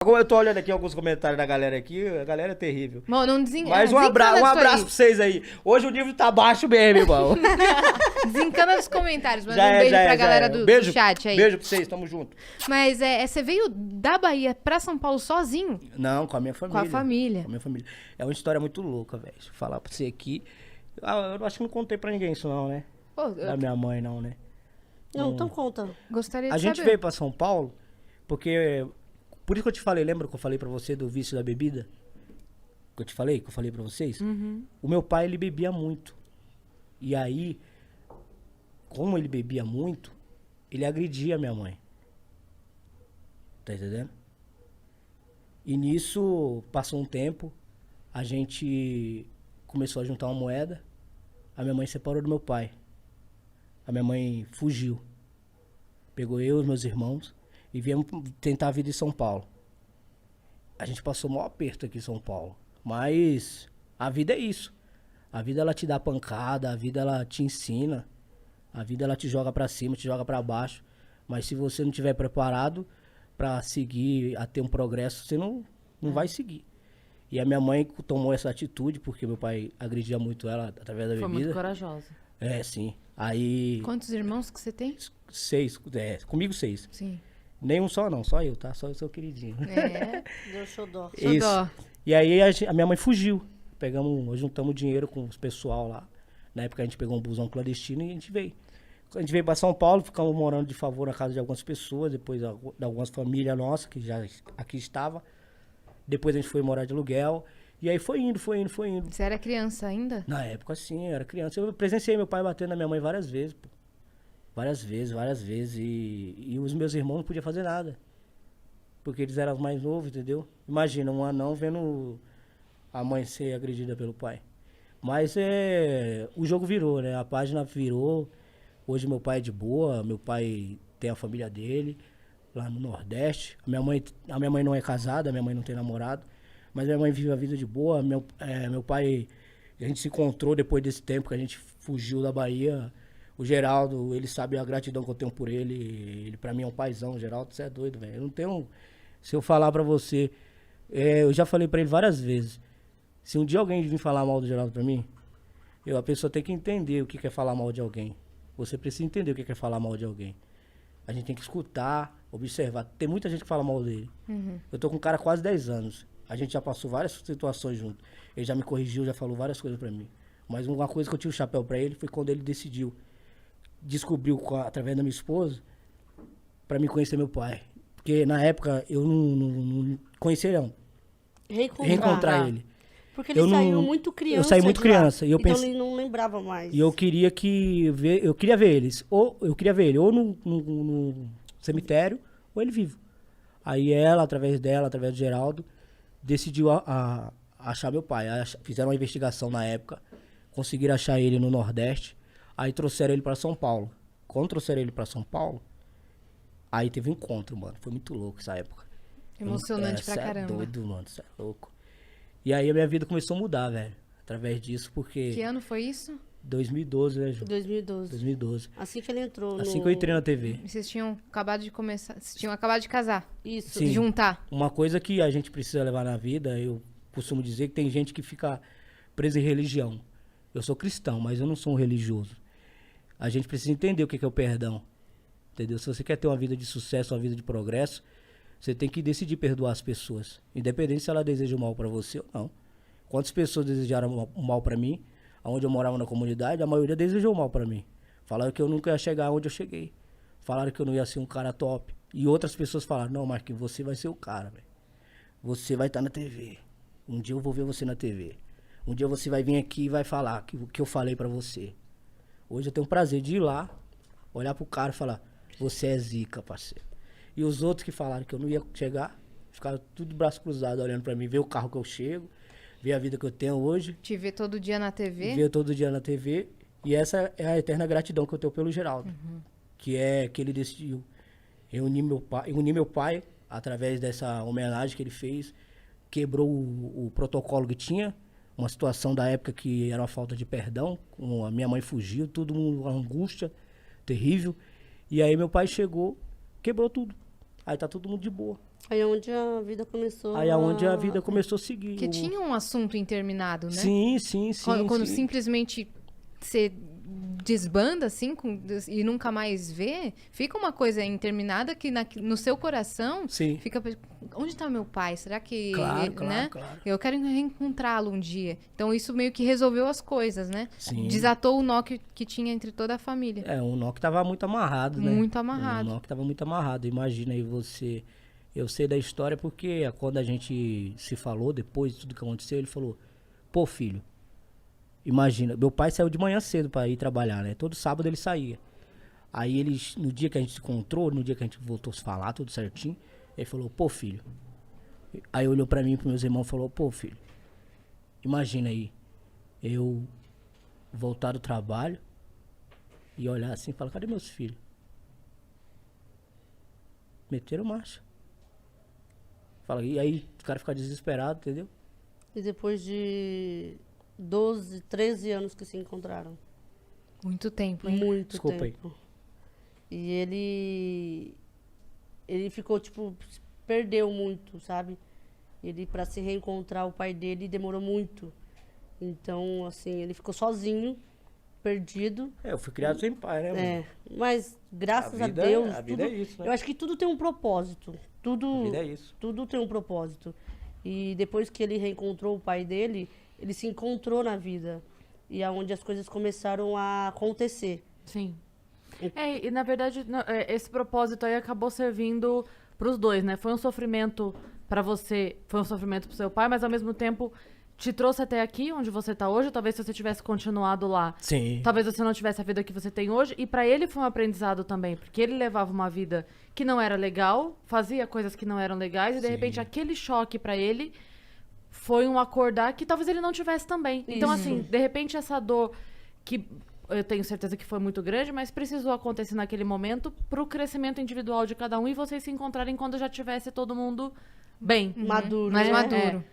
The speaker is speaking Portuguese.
Como eu tô olhando aqui alguns comentários da galera aqui, a galera é terrível. Mano, não Mas um abraço pra vocês aí. Hoje o nível tá baixo mesmo, irmão. Desencana nos comentários, manda um beijo pra galera do chat aí. Beijo pra vocês, tamo junto. Mas você veio da Bahia pra São Paulo sozinho? Não, com a minha família. Com a família. Com a minha família. É uma história muito louca, velho. Deixa eu falar pra você aqui. Eu acho que não contei pra ninguém isso não, né? Pô, Da minha mãe não, né? Não, então conta. Gostaria de A saber. gente veio pra São Paulo porque... Por isso que eu te falei, lembra que eu falei pra você do vício da bebida? Que eu te falei, que eu falei pra vocês? Uhum. O meu pai, ele bebia muito. E aí, como ele bebia muito, ele agredia a minha mãe. Tá entendendo? E nisso, passou um tempo, a gente começou a juntar uma moeda, a minha mãe separou do meu pai. A minha mãe fugiu. Pegou eu e os meus irmãos e viemos tentar a vida em São Paulo. A gente passou o maior aperto aqui em São Paulo. Mas a vida é isso. A vida ela te dá pancada, a vida ela te ensina. A vida ela te joga pra cima, te joga pra baixo. Mas se você não estiver preparado pra seguir, a ter um progresso, você não vai seguir. E a minha mãe tomou essa atitude, porque meu pai agredia muito ela através da Foi bebida. muito corajosa. É, sim. Aí... Quantos irmãos que você tem? 6, comigo 6. Sim. Nenhum só não, só eu, tá? Só eu sou queridinho. É. Deu xodó. Isso. Xodó. E aí a minha mãe fugiu. Juntamos dinheiro com os pessoal lá. Na época a gente pegou um busão clandestino e a gente veio. A gente veio pra São Paulo, ficamos morando de favor na casa de algumas pessoas, depois de algumas famílias nossas que já aqui estavam. Depois a gente foi morar de aluguel. E aí foi indo. Você era criança ainda? Na época, sim, eu era criança. Eu presenciei meu pai batendo na minha mãe várias vezes, pô. Várias vezes. E os meus irmãos não podiam fazer nada. Porque eles eram os mais novos, entendeu? Imagina, um anão vendo a mãe ser agredida pelo pai. Mas o jogo virou, né? A página virou. Hoje meu pai é de boa, meu pai tem a família dele, lá no Nordeste. A minha mãe não é casada, a minha mãe não tem namorado. Mas minha mãe vive a vida de boa. Meu pai, a gente se encontrou depois desse tempo que a gente fugiu da Bahia. O Geraldo, ele sabe a gratidão que eu tenho por ele. Ele pra mim é um paizão, o Geraldo, você é doido, velho. Eu não tenho... Se eu falar pra você... eu já falei pra ele várias vezes. Se um dia alguém vir falar mal do Geraldo pra mim, a pessoa tem que entender o que é falar mal de alguém. Você precisa entender o que é falar mal de alguém. A gente tem que escutar, observar. Tem muita gente que fala mal dele. Uhum. Eu tô com um cara há quase 10 anos. A gente já passou várias situações junto. Ele já me corrigiu, já falou várias coisas pra mim. Mas uma coisa que eu tive o chapéu pra ele foi quando ele descobriu através da minha esposa, pra me conhecer meu pai. Porque na época eu não conhecia ele, não. Reencontrar ele. Porque ele saiu muito criança. Eu saí muito criança. E eu então pensei, ele não lembrava mais. e eu queria ver eles. Eu queria ver ele ou no cemitério, ou ele vivo. Aí ela, através do Geraldo, decidiu achar meu pai. Fizeram uma investigação na época, conseguiram achar ele no Nordeste, aí trouxeram ele pra São Paulo. Quando trouxeram ele pra São Paulo, aí teve um encontro, mano. Foi muito louco essa época. Emocionante pra caramba. É doido, mano. Você é louco. E aí a minha vida começou a mudar, velho. Através disso, porque... Que ano foi isso? 2012, né, Ju? 2012. 2012. Assim que ele entrou Assim que eu entrei na TV. E vocês tinham acabado de começar... Vocês tinham acabado de casar. Isso. Sim. Juntar. Uma coisa que a gente precisa levar na vida, eu costumo dizer que tem gente que fica presa em religião. Eu sou cristão, mas eu não sou um religioso. A gente precisa entender o que é o perdão. Entendeu? Se você quer ter uma vida de sucesso, uma vida de progresso, você tem que decidir perdoar as pessoas. Independente se ela deseja o mal pra você ou não. Quantas pessoas desejaram o mal pra mim? Onde eu morava na comunidade, a maioria desejou o mal pra mim. Falaram que eu nunca ia chegar onde eu cheguei. Falaram que eu não ia ser um cara top. E outras pessoas falaram, não, Marquinhos, você vai ser o cara, velho. Você vai estar na TV. Um dia eu vou ver você na TV. Um dia você vai vir aqui e vai falar o que eu falei pra você. Hoje eu tenho o prazer de ir lá, olhar pro cara e falar, você é zica, parceiro. E os outros que falaram que eu não ia chegar, ficaram tudo de braço cruzado olhando pra mim, ver o carro que eu chego, ver a vida que eu tenho hoje. Te ver todo dia na TV. Ver todo dia na TV. E essa é a eterna gratidão que eu tenho pelo Geraldo. Uhum. Que é que ele decidiu reunir meu pai através dessa homenagem que ele fez. Quebrou o protocolo que tinha. Uma situação da época que era uma falta de perdão. A minha mãe fugiu, tudo uma angústia terrível. E aí meu pai chegou, quebrou tudo. Aí tá todo mundo de boa. Aí é onde a vida começou. Aí é onde a vida começou a seguir. Porque tinha um assunto interminado, né? Sim. Quando simplesmente você desbanda, assim, e nunca mais vê, fica uma coisa interminada que no seu coração fica... Onde está meu pai? Será que... Claro. Eu quero reencontrá-lo um dia. Então, isso meio que resolveu as coisas, né? Sim. Desatou o nó que tinha entre toda a família. Um nó que tava muito amarrado, né? Muito amarrado. Um nó que tava muito amarrado. Imagina aí você... Eu sei da história porque quando a gente se falou, depois de tudo que aconteceu, ele falou, pô, filho, imagina, meu pai saiu de manhã cedo pra ir trabalhar, né? Todo sábado ele saía. Aí eles, no dia que a gente se encontrou, no dia que a gente voltou a se falar, tudo certinho, ele falou, pô, filho. Aí olhou pra mim e pros meus irmãos e falou, pô, filho, imagina aí, eu voltar do trabalho e olhar assim e falar, cadê meus filhos? Meteram marcha. Fala, e aí o cara fica desesperado, entendeu? E depois de 12, 13 anos que se encontraram. Muito tempo, hein? Muito Desculpa tempo. E ele ficou, tipo, perdeu muito, sabe? Ele, pra se reencontrar o pai dele, demorou muito. Então, assim, ele ficou sozinho, perdido. Eu fui criado sem pai, né? Mas graças a Deus, a vida é isso, né? eu acho que tudo tem um propósito. A vida é isso. Tudo tem um propósito. E depois que ele reencontrou o pai dele, ele se encontrou na vida. E é onde as coisas começaram a acontecer. Sim. E na verdade, esse propósito aí acabou servindo pros dois, né? Foi um sofrimento pra você, foi um sofrimento pro seu pai, mas ao mesmo tempo te trouxe até aqui, onde você tá hoje. Talvez se você tivesse continuado lá, talvez você não tivesse a vida que você tem hoje. E pra ele foi um aprendizado também, porque ele levava uma vida que não era legal, fazia coisas que não eram legais, e de repente aquele choque pra ele foi um acordar que talvez ele não tivesse também. Então, assim, de repente essa dor que eu tenho certeza que foi muito grande, mas precisou acontecer naquele momento pro crescimento individual de cada um e vocês se encontrarem quando já tivesse todo mundo bem. Maduro. Mais né? maduro.